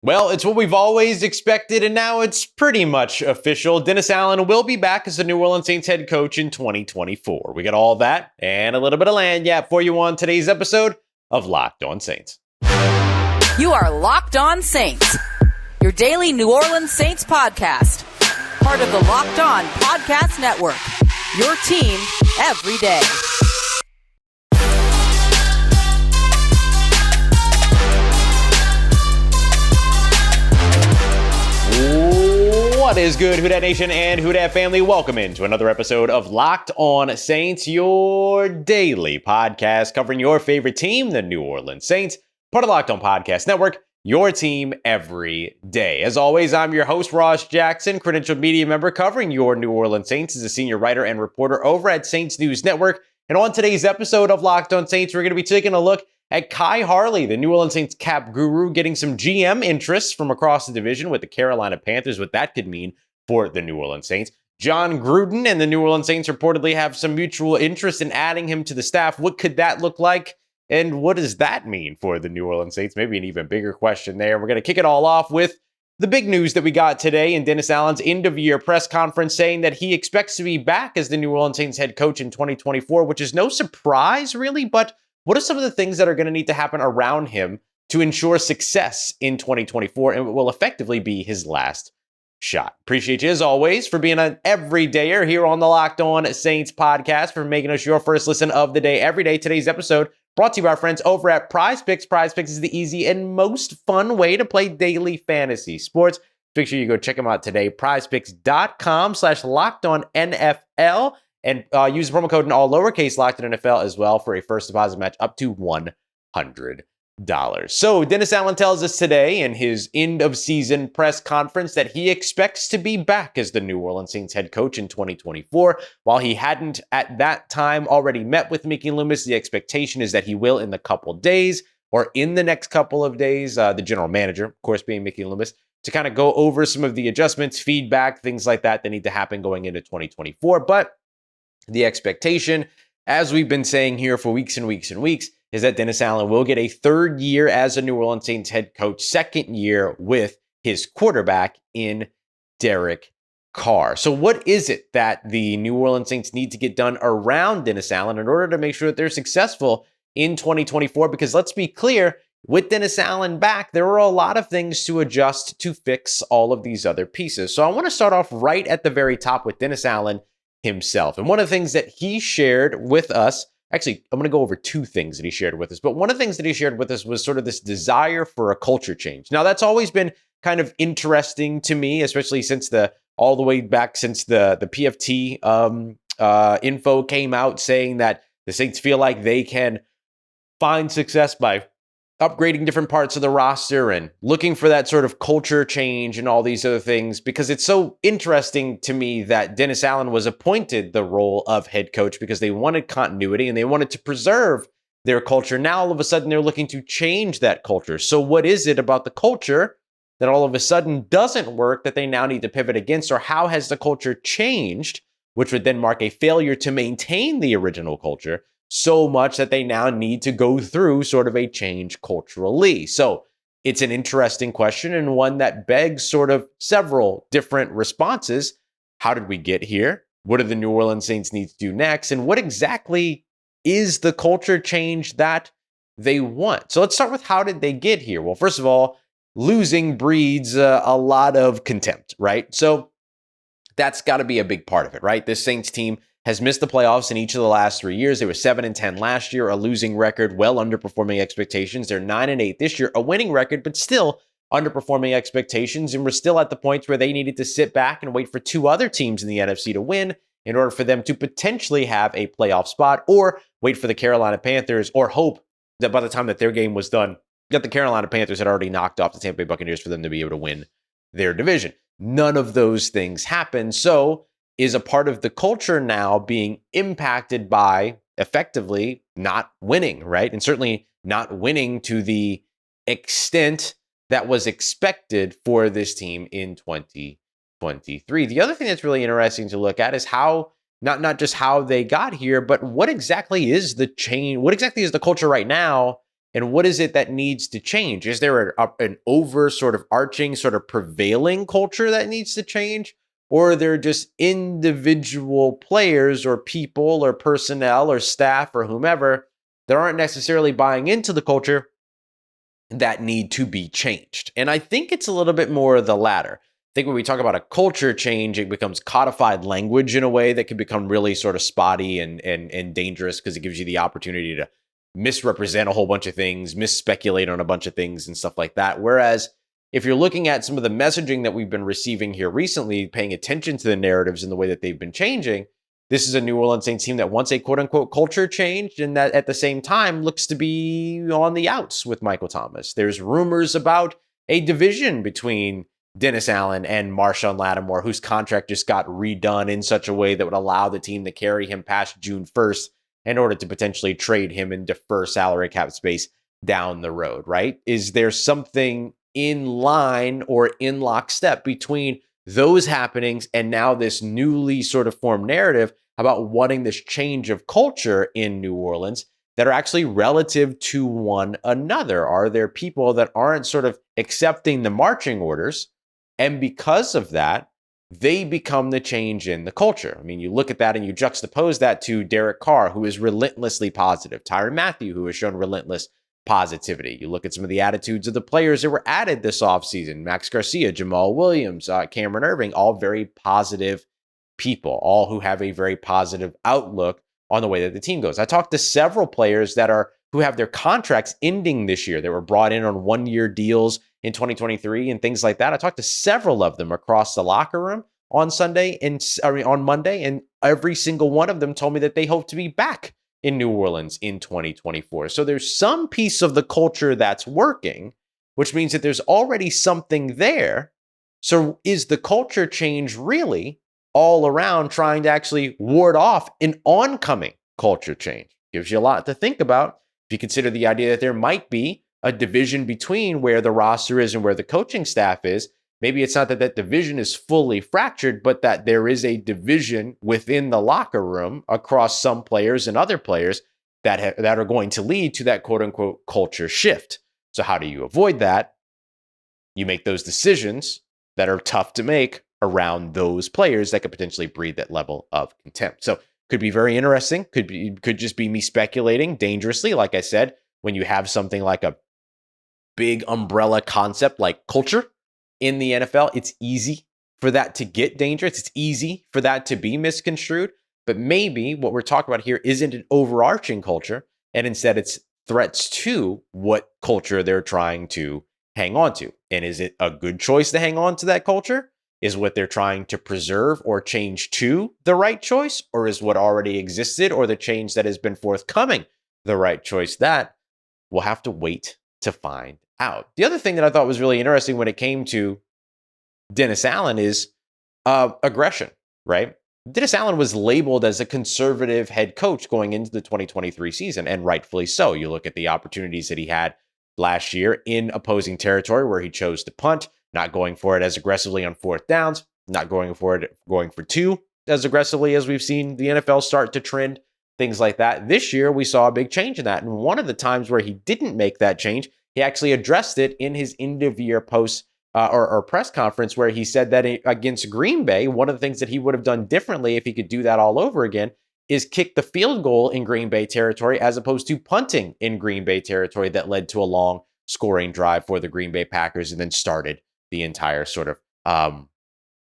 Well, it's what we've always expected, and now it's pretty much official. Dennis Allen will be back as the New Orleans Saints head coach in 2024. We got all that and a little bit of land yap for you on today's episode of Locked On Saints. You are Locked On Saints, your daily New Orleans Saints podcast. Part of the Locked On Podcast Network, your team every day. What is good, Who Dat Nation and Who Dat family? Welcome into another episode of Locked On Saints, your daily podcast covering your favorite team, the New Orleans Saints, part of the Locked On Podcast Network, your team every day. As always, I'm your host, Ross Jackson, credentialed media member covering your New Orleans Saints as a senior writer and reporter over at Saints News Network. And on today's episode of Locked On Saints, we're going to be taking a look at Khai Harley, the New Orleans Saints cap guru, getting some GM interest from across the division with the Carolina Panthers, what that could mean for the New Orleans Saints. Jon Gruden and the New Orleans Saints reportedly have some mutual interest in adding him to the staff. What could that look like? And what does that mean for the New Orleans Saints? Maybe an even bigger question there. We're going to kick it all off with the big news that we got today in Dennis Allen's end-of-year press conference saying that he expects to be back as the New Orleans Saints head coach in 2024, which is no surprise, really, but what are some of the things that are going to need to happen around him to ensure success in 2024 and will effectively be his last shot? Appreciate you, as always, for being an everydayer here on the Locked On Saints podcast, for making us your first listen of the day every day. Today's episode brought to you by our friends over at Prize Picks. Prize Picks is the easy and most fun way to play daily fantasy sports. Make sure you go check them out today. prizepicks.com/LockedOnNFL. And use the promo code in all lowercase Locked On NFL as well for a first deposit match up to $100. So Dennis Allen tells us today in his end of season press conference that he expects to be back as the New Orleans Saints head coach in 2024. While he hadn't at that time already met with Mickey Loomis, the expectation is that he will in the couple days or in the next couple of days. The general manager, of course, being Mickey Loomis, to kind of go over some of the adjustments, feedback, things like that need to happen going into 2024. But the expectation, as we've been saying here for weeks and weeks and weeks, is that Dennis Allen will get a third year as a New Orleans Saints head coach, second year with his quarterback in Derek Carr. So what is it that the New Orleans Saints need to get done around Dennis Allen in order to make sure that they're successful in 2024? Because let's be clear, with Dennis Allen back, there are a lot of things to adjust to fix all of these other pieces. So I want to start off right at the very top with Dennis Allen himself. And one of the things that he shared with us, actually, I'm going to go over two things that he shared with us, but one of the things that he shared with us was sort of this desire for a culture change. Now, that's always been kind of interesting to me, especially since all the way back since the PFT info came out saying that the Saints feel like they can find success by upgrading different parts of the roster and looking for that sort of culture change and all these other things, because it's so interesting to me that Dennis Allen was appointed the role of head coach because they wanted continuity and they wanted to preserve their culture. Now, all of a sudden, they're looking to change that culture. So what is it about the culture that all of a sudden doesn't work that they now need to pivot against? Or how has the culture changed, which would then mark a failure to maintain the original culture so much that they now need to go through sort of a change culturally? So it's an interesting question and one that begs sort of several different responses. How did we get here? What do the New Orleans Saints need to do next? And what exactly is the culture change that they want? So let's start with how did they get here? Well, first of all, losing breeds a lot of contempt, right? So that's got to be a big part of it, right? This Saints team has missed the playoffs in each of the last 3 years. They were 7-10 last year, a losing record, well underperforming expectations. They're 9-8 this year, a winning record, but still underperforming expectations. And we're still at the point where they needed to sit back and wait for two other teams in the NFC to win in order for them to potentially have a playoff spot, or wait for the Carolina Panthers, or hope that by the time that their game was done, that the Carolina Panthers had already knocked off the Tampa Bay Buccaneers for them to be able to win their division. None of those things happened. So is a part of the culture now being impacted by effectively not winning, right? And certainly not winning to the extent that was expected for this team in 2023. The other thing that's really interesting to look at is how, not just how they got here, but what exactly is the change? What exactly is the culture right now And what is it that needs to change? Is there an over sort of arching, sort of prevailing culture that needs to change? Or are there just individual players or people or personnel or staff or whomever that aren't necessarily buying into the culture that need to be changed? And I think it's a little bit more of the latter. I think when we talk about a culture change, it becomes codified language in a way that can become really sort of spotty and dangerous, because it gives you the opportunity to misrepresent a whole bunch of things, misspeculate on a bunch of things and stuff like that. Whereas if you're looking at some of the messaging that we've been receiving here recently, paying attention to the narratives and the way that they've been changing, this is a New Orleans Saints team that wants a quote unquote culture change, and that at the same time looks to be on the outs with Michael Thomas. There's rumors about a division between Dennis Allen and Marshawn Lattimore, whose contract just got redone in such a way that would allow the team to carry him past June 1st in order to potentially trade him and defer salary cap space down the road, right? Is there something in line or in lockstep between those happenings and now this newly sort of formed narrative about wanting this change of culture in New Orleans that are actually relative to one another? Are there people that aren't sort of accepting the marching orders, and because of that, they become the change in the culture? I mean, you look at that and you juxtapose that to Derek Carr, who is relentlessly positive, Tyrann Mathieu, who has shown relentless positivity. You look at some of the attitudes of the players that were added this offseason: Max Garcia, Jamal Williams, Cameron Irving, all very positive people, all who have a very positive outlook on the way that the team goes. I talked to several players who have their contracts ending this year. They were brought in on one-year deals in 2023 and things like that. I talked to several of them across the locker room on Monday, and every single one of them told me that they hope to be back in New Orleans in 2024. So there's some piece of the culture that's working, which means that there's already something there. So is the culture change really all around trying to actually ward off an oncoming culture change? Gives you a lot to think about if you consider the idea that there might be a division between where the roster is and where the coaching staff is. Maybe it's not that that division is fully fractured, but that there is a division within the locker room across some players and other players that are going to lead to that quote unquote culture shift. So how do you avoid that? You make those decisions that are tough to make around those players that could potentially breed that level of contempt. So could be very interesting. Could just be me speculating dangerously. Like I said, when you have something like a big umbrella concept like culture in the NFL, it's easy for that to get dangerous. It's easy for that to be misconstrued. But maybe what we're talking about here isn't an overarching culture, and instead it's threats to what culture they're trying to hang on to. And is it a good choice to hang on to that culture? Is what they're trying to preserve or change to the right choice? Or is what already existed or the change that has been forthcoming the right choice? That we'll have to wait to find out. The other thing that I thought was really interesting when it came to Dennis Allen is aggression, right? Dennis Allen was labeled as a conservative head coach going into the 2023 season, and rightfully so. You look at the opportunities that he had last year in opposing territory where he chose to punt, not going for it as aggressively on fourth downs, not going for two as aggressively as we've seen the NFL start to trend, things like that. This year, we saw a big change in that. And one of the times where he didn't make that change, he actually addressed it in his end-of-year post or press conference, where he said that against Green Bay, one of the things that he would have done differently if he could do that all over again is kick the field goal in Green Bay territory as opposed to punting in Green Bay territory that led to a long scoring drive for the Green Bay Packers and then started the entire sort of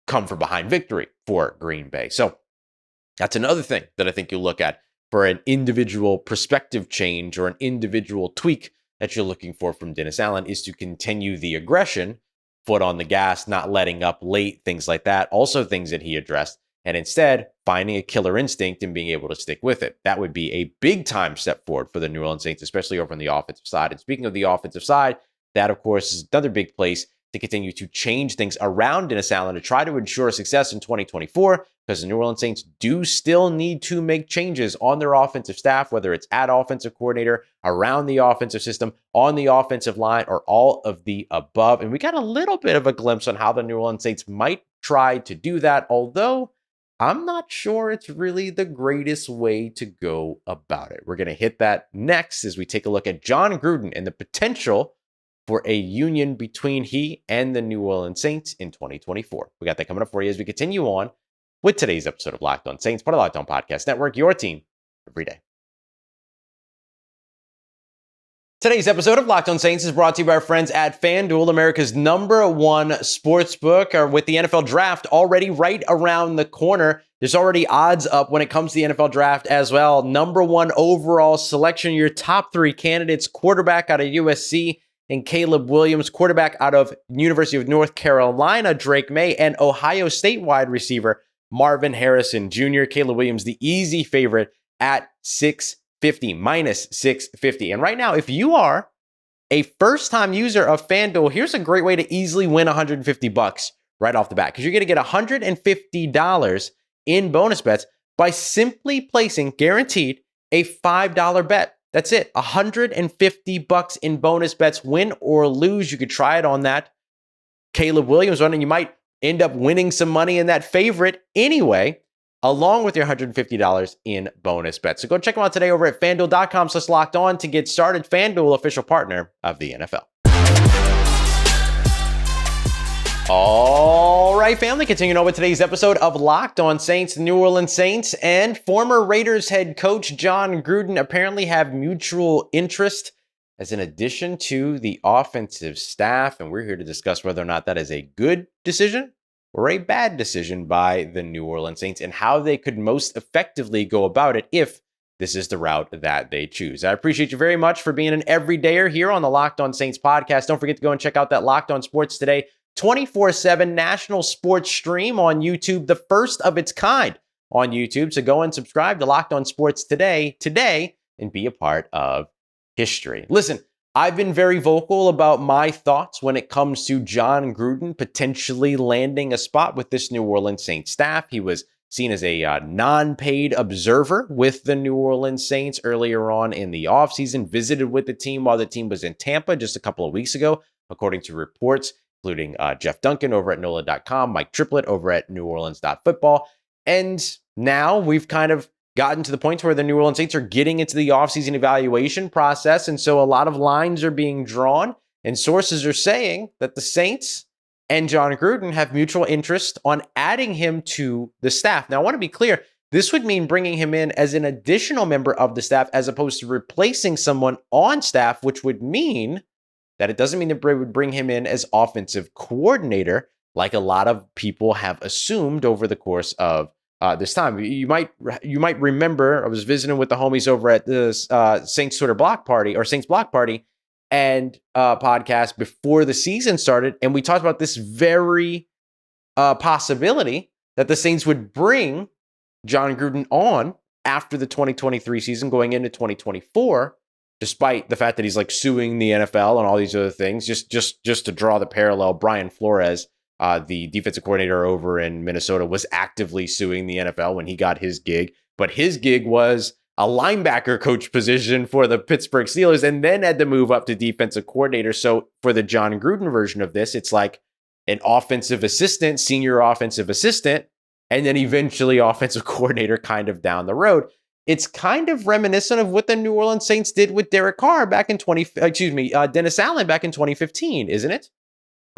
come from behind victory for Green Bay. So that's another thing that I think you'll look at for an individual perspective change or an individual tweak that you're looking for from Dennis Allen, is to continue the aggression, foot on the gas, not letting up late, things like that. Also things that he addressed, and instead finding a killer instinct and being able to stick with it. That would be a big time step forward for the New Orleans Saints, especially over on the offensive side. And speaking of the offensive side, that of course is another big place to continue to change things around Dennis Allen to try to ensure success in 2024, because the New Orleans Saints do still need to make changes on their offensive staff, whether it's at offensive coordinator, around the offensive system, on the offensive line, or all of the above. And we got a little bit of a glimpse on how the New Orleans Saints might try to do that, although I'm not sure it's really the greatest way to go about it. We're going to hit that next as we take a look at Jon Gruden and the potential for a union between he and the New Orleans Saints in 2024. We got that coming up for you as we continue on with today's episode of Locked On Saints, part of Locked On Podcast Network, your team every day. Today's episode of Locked On Saints is brought to you by our friends at FanDuel, America's #1 sportsbook. With the NFL draft already right around the corner, there's already odds up when it comes to the NFL draft as well. #1 overall selection, your top 3 candidates: quarterback out of USC and Caleb Williams, quarterback out of University of North Carolina, Drake May, and Ohio State wide receiver Marvin Harrison Jr. Caleb Williams, the easy favorite at minus 650. And right now, if you are a first-time user of FanDuel, here's a great way to easily win $150 right off the bat, because you're going to get $150 in bonus bets by simply placing, guaranteed, a $5 bet. That's it. $150 in bonus bets, win or lose. You could try it on that Caleb Williams one, and you might end up winning some money in that favorite anyway, along with your $150 in bonus bets. So go check them out today over at FanDuel.com/LockedOn to get started. FanDuel, official partner of the NFL. All right, family, continuing on with today's episode of Locked On Saints. The New Orleans Saints and former Raiders head coach Jon Gruden apparently have mutual interest as an addition to the offensive staff, and we're here to discuss whether or not that is a good decision or a bad decision by the New Orleans Saints and how they could most effectively go about it if this is the route that they choose. I appreciate you very much for being an everydayer here on the Locked On Saints podcast. Don't forget to go and check out that Locked On Sports Today 24/7 national sports stream on YouTube, the first of its kind on YouTube. So go and subscribe to Locked On Sports today and be a part of history. Listen, I've been very vocal about my thoughts when it comes to Jon Gruden potentially landing a spot with this New Orleans Saints staff. He was seen as a non-paid observer with the New Orleans Saints earlier on in the offseason, visited with the team while the team was in Tampa just a couple of weeks ago, according to reports, including Jeff Duncan over at NOLA.com, Mike Triplett over at NewOrleans.football. And now we've kind of gotten to the point where the New Orleans Saints are getting into the offseason evaluation process. And so a lot of lines are being drawn, and sources are saying that the Saints and Jon Gruden have mutual interest on adding him to the staff. Now, I want to be clear. This would mean bringing him in as an additional member of the staff as opposed to replacing someone on staff, which would mean that it doesn't mean that Bray would bring him in as offensive coordinator, like a lot of people have assumed over the course of this time. You might remember I was visiting with the homies over at the Saints Twitter block party or Saints block party and podcast before the season started, and we talked about this very possibility that the Saints would bring Jon Gruden on after the 2023 season, going into 2024. Despite the fact that he's like suing the NFL and all these other things, just to draw the parallel, Brian Flores, the defensive coordinator over in Minnesota, was actively suing the NFL when he got his gig. But his gig was a linebacker coach position for the Pittsburgh Steelers and then had to move up to defensive coordinator. So for the Jon Gruden version of this, it's like an offensive assistant, senior offensive assistant, and then eventually offensive coordinator kind of down the road. It's kind of reminiscent of what the New Orleans Saints did with Derek Carr back in Dennis Allen back in 2015, isn't it?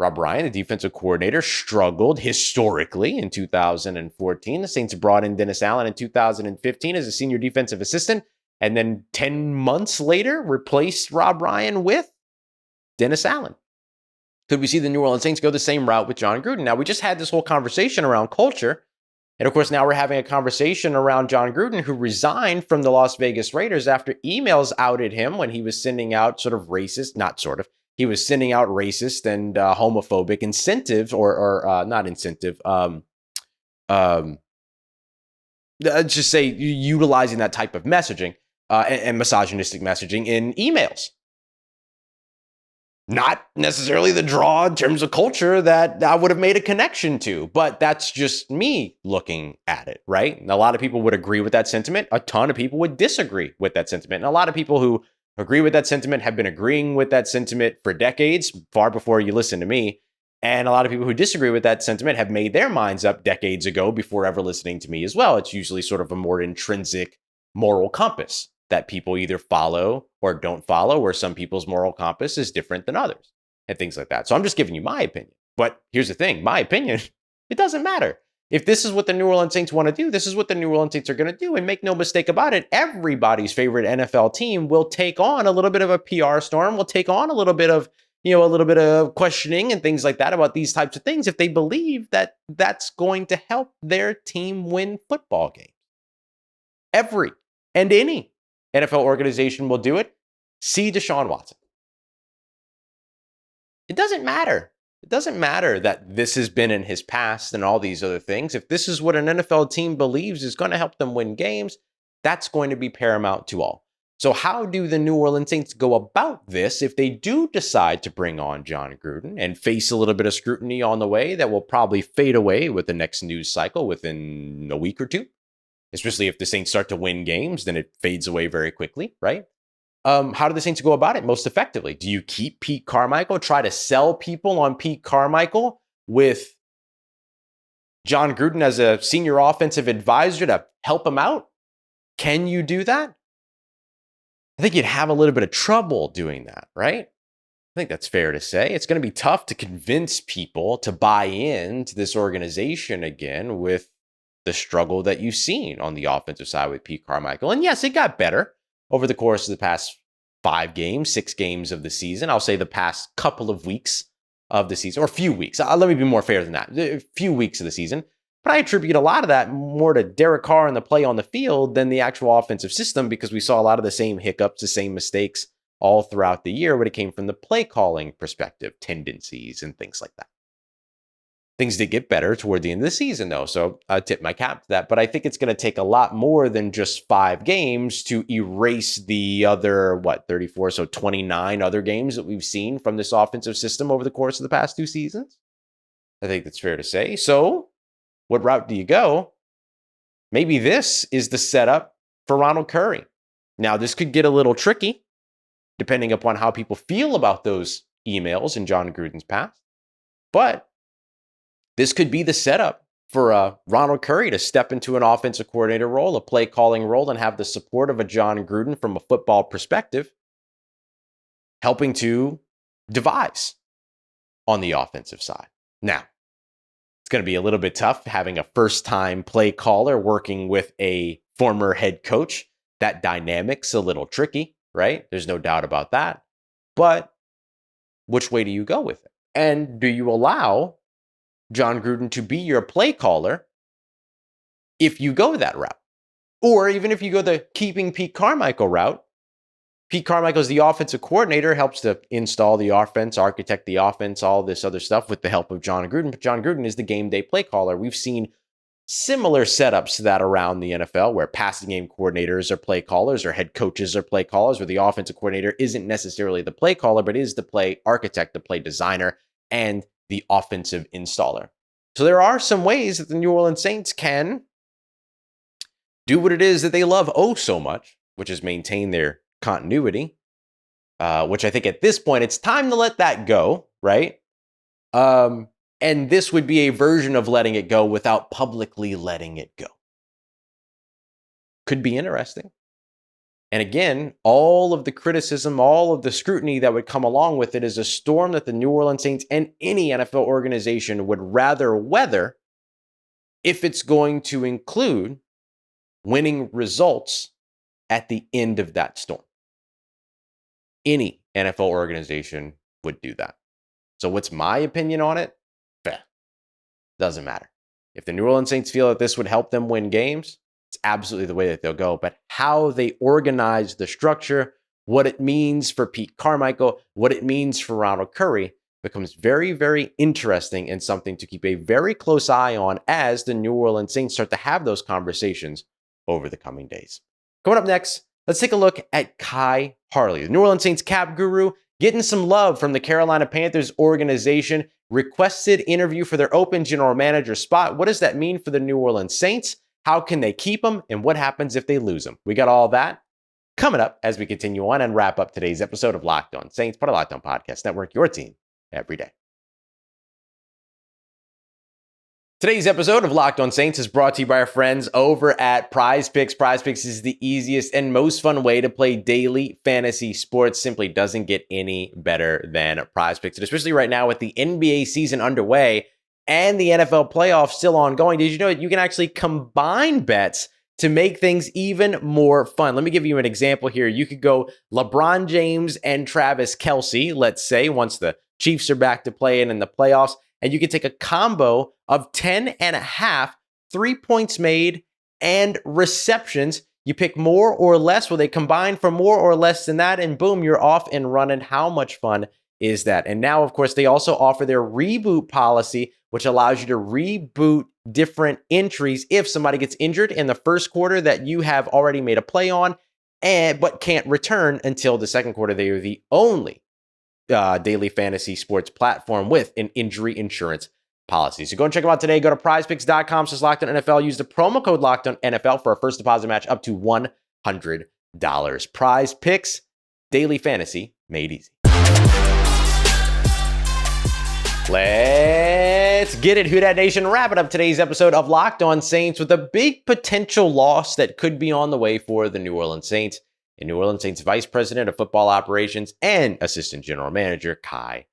Rob Ryan, the defensive coordinator, struggled historically in 2014. The Saints brought in Dennis Allen in 2015 as a senior defensive assistant, and then 10 months later replaced Rob Ryan with Dennis Allen. Could we see the New Orleans Saints go the same route with Jon Gruden? Now, we just had this whole conversation around culture. And of course, now we're having a conversation around Jon Gruden, who resigned from the Las Vegas Raiders after emails outed him when he was sending out he was sending out racist and homophobic incentives just say utilizing that type of messaging and misogynistic messaging in emails. Not necessarily the draw in terms of culture that I would have made a connection to, but that's just me looking at it, right? And a lot of people would agree with that sentiment. A ton of people would disagree with that sentiment. And a lot of people who agree with that sentiment have been agreeing with that sentiment for decades, far before you listen to me. And a lot of people who disagree with that sentiment have made their minds up decades ago before ever listening to me as well. It's usually sort of a more intrinsic moral compass that people either follow or don't follow, or some people's moral compass is different than others and things like that. So I'm just giving you my opinion. But here's the thing, my opinion, it doesn't matter. If this is what the New Orleans Saints want to do, this is what the New Orleans Saints are going to do. And make no mistake about it, everybody's favorite NFL team will take on a little bit of a PR storm, will take on a little bit of questioning and things like that about these types of things if they believe that that's going to help their team win football games. Every and any NFL organization will do it. See Deshaun Watson. It doesn't matter. It doesn't matter that this has been in his past and all these other things. If this is what an NFL team believes is going to help them win games, that's going to be paramount to all. So how do the New Orleans Saints go about this if they do decide to bring on Jon Gruden and face a little bit of scrutiny on the way that will probably fade away with the next news cycle within a week or two? Especially if the Saints start to win games, then it fades away very quickly, right? How do the Saints go about it most effectively? Do you keep Pete Carmichael, try to sell people on Pete Carmichael with Jon Gruden as a senior offensive advisor to help him out? Can you do that? I think you'd have a little bit of trouble doing that, right? I think that's fair to say. It's going to be tough to convince people to buy into this organization again with the struggle that you've seen on the offensive side with Pete Carmichael. And yes, it got better over the course of the past 6 games of the season. I'll say the past couple of weeks of the season, or a few weeks. Let me be more fair than that. A few weeks of the season. But I attribute a lot of that more to Derek Carr and the play on the field than the actual offensive system, because we saw a lot of the same hiccups, the same mistakes all throughout the year when it came from the play calling perspective, tendencies, and things like that. Things did get better toward the end of the season, though, so I tip my cap to that. But I think it's going to take a lot more than just 5 games to erase the other, 34, so 29 other games that we've seen from this offensive system over the course of the past 2 seasons. I think that's fair to say. So what route do you go? Maybe this is the setup for Ronald Curry. Now, this could get a little tricky, depending upon how people feel about those emails in Jon Gruden's past. But this could be the setup for Ronald Curry to step into an offensive coordinator role, a play calling role, and have the support of a Jon Gruden from a football perspective, helping to devise on the offensive side. Now, it's going to be a little bit tough having a first-time play caller working with a former head coach. That dynamic's a little tricky, right? There's no doubt about that. But which way do you go with it? And do you allow Jon Gruden to be your play caller if you go that route? Or even if you go the keeping Pete Carmichael route, Pete Carmichael is the offensive coordinator, helps to install the offense, architect the offense, all this other stuff with the help of Jon Gruden. But Jon Gruden is the game day play caller. We've seen similar setups to that around the NFL where passing game coordinators are play callers or head coaches are play callers, where the offensive coordinator isn't necessarily the play caller, but is the play architect, the play designer, and the offensive installer. So there are some ways that the New Orleans Saints can do what it is that they love oh so much, which is maintain their continuity, which I think at this point, it's time to let that go, right? And this would be a version of letting it go without publicly letting it go. Could be interesting. And again, all of the criticism, all of the scrutiny that would come along with it is a storm that the New Orleans Saints and any NFL organization would rather weather if it's going to include winning results at the end of that storm. Any NFL organization would do that. So what's my opinion on it? Doesn't matter. If the New Orleans Saints feel that this would help them win games, it's absolutely the way that they'll go. But how they organize the structure, what it means for Pete Carmichael, what it means for Ronald Curry becomes very, very interesting and something to keep a very close eye on as the New Orleans Saints start to have those conversations over the coming days. Coming up next, let's take a look at Khai Harley, the New Orleans Saints cap guru, getting some love from the Carolina Panthers organization, requested interview for their open general manager spot. What does that mean for the New Orleans Saints? How can they keep them? And what happens if they lose them? We got all that coming up as we continue on and wrap up today's episode of Locked On Saints, part of Locked On Podcast Network, your team every day. Today's episode of Locked On Saints is brought to you by our friends over at Prize Picks. Prize Picks is the easiest and most fun way to play daily fantasy sports. Simply doesn't get any better than Prize Picks. And especially right now with the NBA season underway and the NFL playoffs still ongoing, did you know that you can actually combine bets to make things even more fun? Let me give you an example here. You could go LeBron James and Travis Kelce, let's say, once the Chiefs are back to playing in the playoffs. And you can take a combo of 10.5 3-points made and receptions. You pick more or less. Well, they combine for more or less than that, and boom, you're off and running. How much fun is that? And now, of course, they also offer their reboot policy, which allows you to reboot different entries if somebody gets injured in the first quarter that you have already made a play on, but can't return until the second quarter. They are the only daily fantasy sports platform with an injury insurance policy. So go and check them out today. Go to prizepicks.com/LockedOnNFL. Use the promo code LockedOnNFL for a first deposit match up to $100. Prize Picks, daily fantasy made easy. Let's get it, Who Dat Nation. Wrapping up today's episode of Locked On Saints with a big potential loss that could be on the way for the New Orleans Saints. And New Orleans Saints Vice President of Football Operations and Assistant General Manager Khai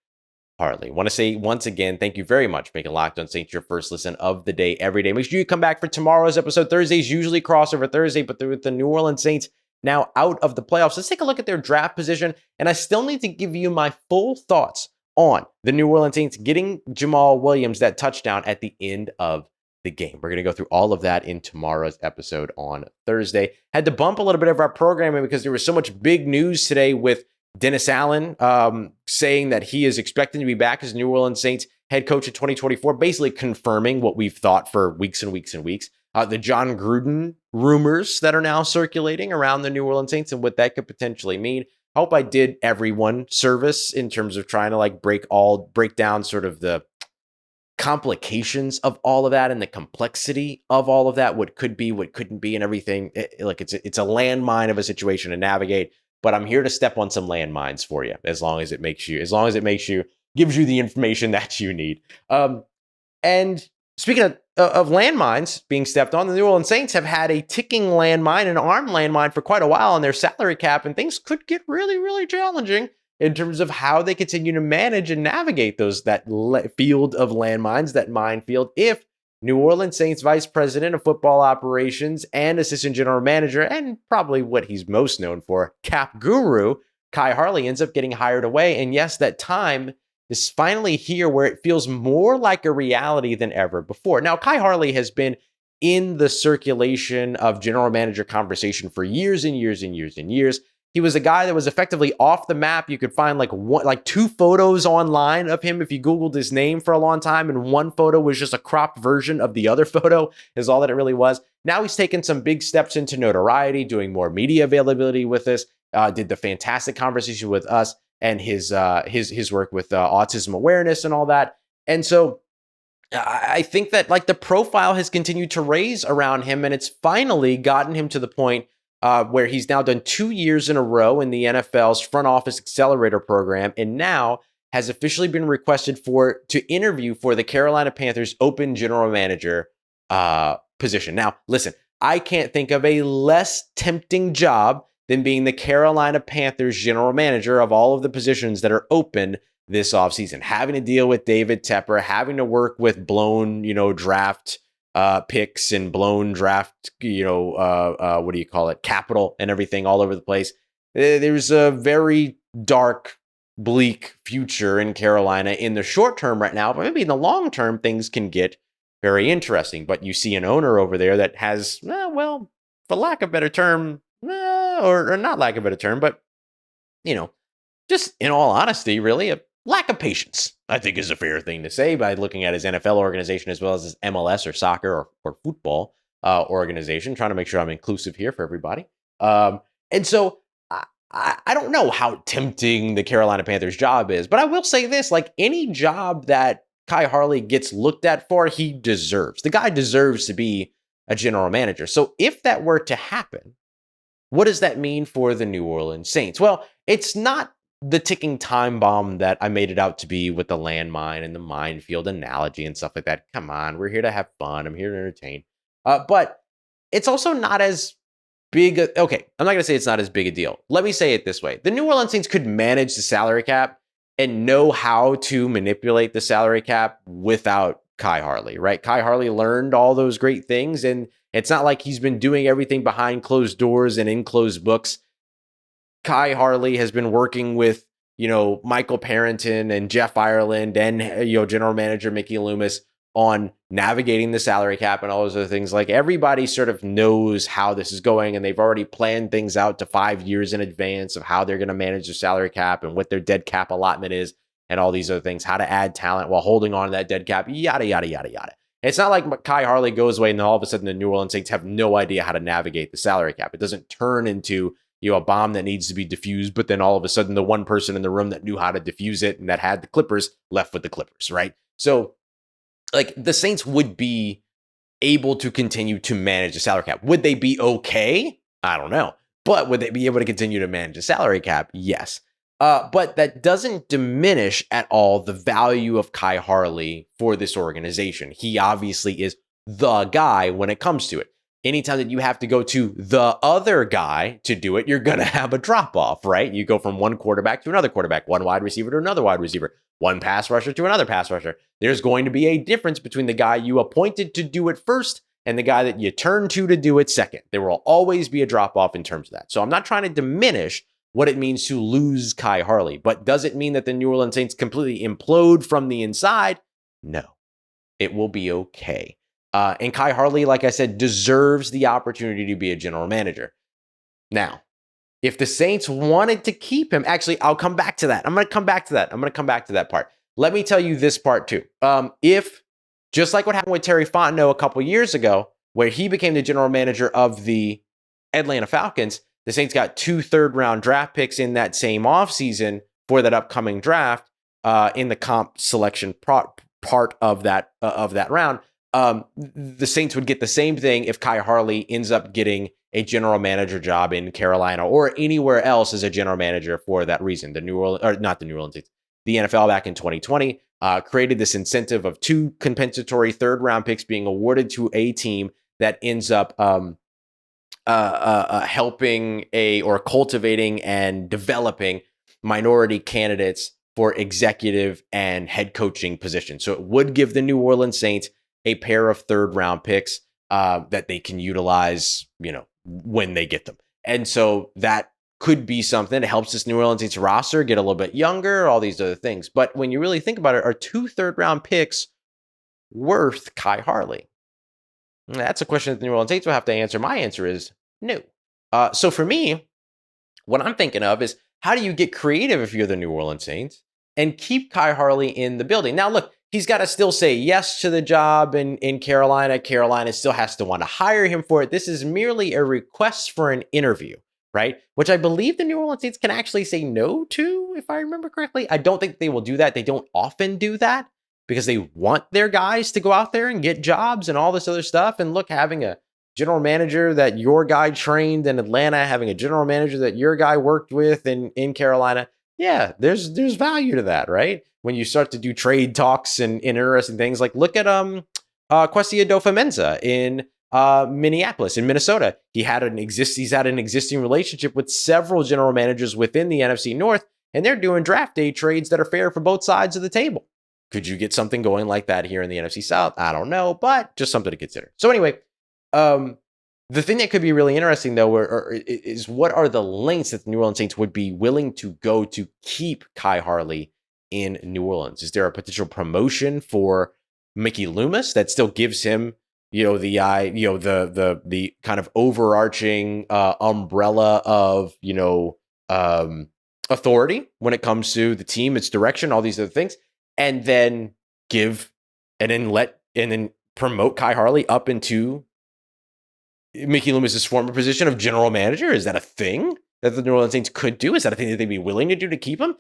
Harley. Want to say once again, thank you very much for making Locked On Saints your first listen of the day every day. Make sure you come back for tomorrow's episode. Thursday's usually crossover Thursday, but with the New Orleans Saints now out of the playoffs, let's take a look at their draft position. And I still need to give you my full thoughts on the New Orleans Saints getting Jamal Williams that touchdown at the end of the game. We're going to go through all of that in tomorrow's episode on Thursday. Had to bump a little bit of our programming because there was so much big news today with Dennis Allen saying that he is expecting to be back as New Orleans Saints head coach in 2024, basically confirming what we've thought for weeks and weeks and weeks. The Jon Gruden rumors that are now circulating around the New Orleans Saints and what that could potentially mean. I hope I did everyone service in terms of trying to break down sort of the complications of all of that and the complexity of all of that, what could be, what couldn't be, and everything. It's a landmine of a situation to navigate, but I'm here to step on some landmines for you as long as it gives you the information that you need. And speaking of landmines being stepped on, the New Orleans Saints have had a ticking landmine, an armed landmine for quite a while on their salary cap, and things could get really, really challenging in terms of how they continue to manage and navigate that field of landmines, that minefield, if New Orleans Saints Vice President of Football Operations and Assistant General Manager, and probably what he's most known for, cap guru, Khai Harley, ends up getting hired away. And yes, that time is finally here where it feels more like a reality than ever before. Now, Khai Harley has been in the circulation of general manager conversation for years and years and years and years. He was a guy that was effectively off the map. You could find two photos online of him if you Googled his name for a long time, and one photo was just a cropped version of the other photo, is all that it really was. Now he's taken some big steps into notoriety, doing more media availability with us, did the fantastic conversation with us and his work with autism awareness and all that. And so I think that the profile has continued to raise around him, and it's finally gotten him to the point where he's now done 2 years in a row in the NFL's front office accelerator program, and now has officially been requested to interview for the Carolina Panthers open general manager position. Now, listen, I can't think of a less tempting job than being the Carolina Panthers general manager of all of the positions that are open this offseason. Having to deal with David Tepper, having to work with blown, draft picks and blown draft, capital and everything all over the place. There's a very dark, bleak future in Carolina in the short term right now, but maybe in the long term, things can get very interesting. But you see an owner over there that has, for lack of a better term, or not lack of a better term, but, just in all honesty, really a lack of patience, I think, is a fair thing to say by looking at his NFL organization as well as his MLS or soccer or football organization, trying to make sure I'm inclusive here for everybody. And so I don't know how tempting the Carolina Panthers job is, but I will say this, any job that Khai Harley gets looked at for, he deserves. The guy deserves to be a general manager. So if that were to happen, what does that mean for the New Orleans Saints? Well, it's not the ticking time bomb that I made it out to be with the landmine and the minefield analogy and stuff like that. Come on, we're here to have fun. I'm here to entertain. But it's also not as big. Okay, I'm not going to say it's not as big a deal. Let me say it this way. The New Orleans Saints could manage the salary cap and know how to manipulate the salary cap without Khai Harley, right? Khai Harley learned all those great things, and it's not like he's been doing everything behind closed doors and in closed books. Khai Harley has been working with, Michael Parrington and Jeff Ireland and, general manager Mickey Loomis on navigating the salary cap and all those other things. Like, everybody sort of knows how this is going, and they've already planned things out to 5 years in advance of how they're going to manage their salary cap and what their dead cap allotment is and all these other things, how to add talent while holding on to that dead cap, yada, yada, yada, yada. It's not like Khai Harley goes away and all of a sudden the New Orleans Saints have no idea how to navigate the salary cap. It doesn't turn into a bomb that needs to be diffused, but then all of a sudden the one person in the room that knew how to diffuse it and that had the Clippers left with the Clippers, right? So, like, the Saints would be able to continue to manage the salary cap. Would they be okay? I don't know. But would they be able to continue to manage the salary cap? Yes. But that doesn't diminish at all the value of Khai Harley for this organization. He obviously is the guy when it comes to it. Anytime that you have to go to the other guy to do it, you're going to have a drop off, right? You go from one quarterback to another quarterback, one wide receiver to another wide receiver, one pass rusher to another pass rusher. There's going to be a difference between the guy you appointed to do it first and the guy that you turn to do it second. There will always be a drop off in terms of that. So I'm not trying to diminish what it means to lose Khai Harley, but does it mean that the New Orleans Saints completely implode from the inside? No, it will be okay. And Khai Harley, like I said, deserves the opportunity to be a general manager. Now, if the Saints wanted to keep him, actually, I'll come back to that. I'm going to come back to that part. Let me tell you this part too. If, just like what happened with Terry Fontenot a couple years ago, where he became the general manager of the Atlanta Falcons, the Saints got 2 third-round draft picks in that same offseason for that upcoming draft in the comp selection part of that round. The Saints would get the same thing if Khai Harley ends up getting a general manager job in Carolina or anywhere else as a general manager for that reason. The NFL back in 2020 created this incentive of 2 compensatory third-round picks being awarded to a team that ends up helping or cultivating and developing minority candidates for executive and head coaching positions. So it would give the New Orleans Saints a pair of third-round picks that they can utilize, when they get them. And so that could be something that helps this New Orleans Saints roster get a little bit younger, all these other things. But when you really think about it, are 2 third-round picks worth Khai Harley? That's a question that the New Orleans Saints will have to answer. My answer is no. So for me, what I'm thinking of is, how do you get creative if you're the New Orleans Saints and keep Khai Harley in the building? Now, look, he's got to still say yes to the job in Carolina. Carolina still has to want to hire him for it. This is merely a request for an interview, right? Which I believe the New Orleans Saints can actually say no to, if I remember correctly. I don't think they will do that. They don't often do that because they want their guys to go out there and get jobs and all this other stuff. And look, having a general manager that your guy trained in Atlanta, having a general manager that your guy worked with in Carolina, yeah, there's value to that, right? When you start to do trade talks and interesting things, like look at Kwesi Adofo-Mensah in Minneapolis, in Minnesota. He's had an existing relationship with several general managers within the NFC North, and they're doing draft day trades that are fair for both sides of the table. Could you get something going like that here in the NFC South? I don't know, but just something to consider. So anyway, the thing that could be really interesting, though, is what are the lengths that the New Orleans Saints would be willing to go to keep Khai Harley in New Orleans? Is there a potential promotion for Mickey Loomis that still gives him, the kind of overarching umbrella of, authority when it comes to the team, its direction, all these other things, and then promote Khai Harley up into Mickey Loomis's former position of general manager? Is that a thing that the New Orleans Saints could do? Is that a thing that they'd be willing to do to keep him?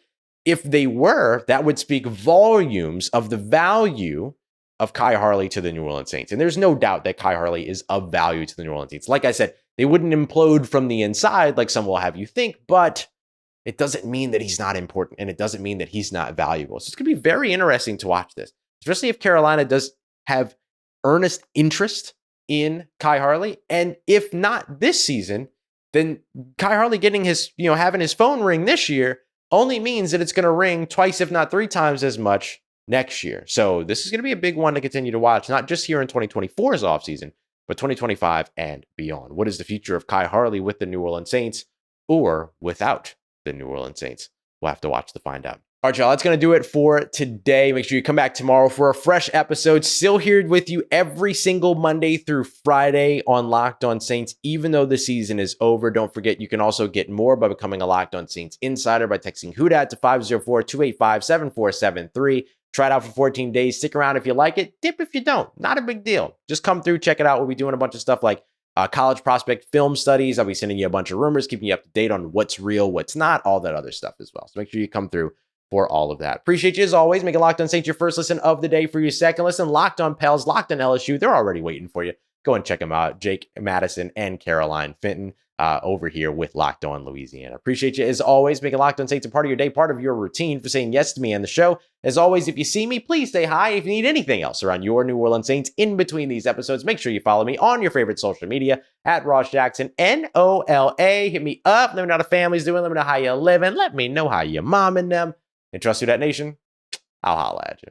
If they were, that would speak volumes of the value of Khai Harley to the New Orleans Saints. And there's no doubt that Khai Harley is of value to the New Orleans Saints. Like I said, they wouldn't implode from the inside like some will have you think, but it doesn't mean that he's not important, and it doesn't mean that he's not valuable. So it's going to be very interesting to watch this, especially if Carolina does have earnest interest in Khai Harley. And if not this season, then Khai Harley getting his, having his phone ring this year only means that it's going to ring twice, if not 3 times as much next year. So this is going to be a big one to continue to watch, not just here in 2024's offseason, but 2025 and beyond. What is the future of Khai Harley with the New Orleans Saints or without the New Orleans Saints? We'll have to watch to find out. All right, y'all, that's going to do it for today. Make sure you come back tomorrow for a fresh episode. Still here with you every single Monday through Friday on Locked On Saints, even though the season is over. Don't forget, you can also get more by becoming a Locked On Saints insider by texting Who Dat to 504-285-7473. Try it out for 14 days. Stick around if you like it. Dip if you don't. Not a big deal. Just come through, check it out. We'll be doing a bunch of stuff like college prospect film studies. I'll be sending you a bunch of rumors, keeping you up to date on what's real, what's not, all that other stuff as well. So make sure you come through for all of that. Appreciate you as always. Make it Locked On Saints your first listen of the day. For your second listen, Locked On Pels, Locked On LSU. They're already waiting for you. Go and check them out. Jake Madison and Caroline Fenton over here with Locked On Louisiana. Appreciate you as always. Make it Locked On Saints a part of your day, part of your routine, for saying yes to me and the show. As always, if you see me, please say hi. If you need anything else around your New Orleans Saints in between these episodes, make sure you follow me on your favorite social media at Ross Jackson, NOLA. Hit me up. Let me know how the family's doing. Let me know how you're living. Let me know how you're momming them. And trust Who Dat Nation, I'll holla at you.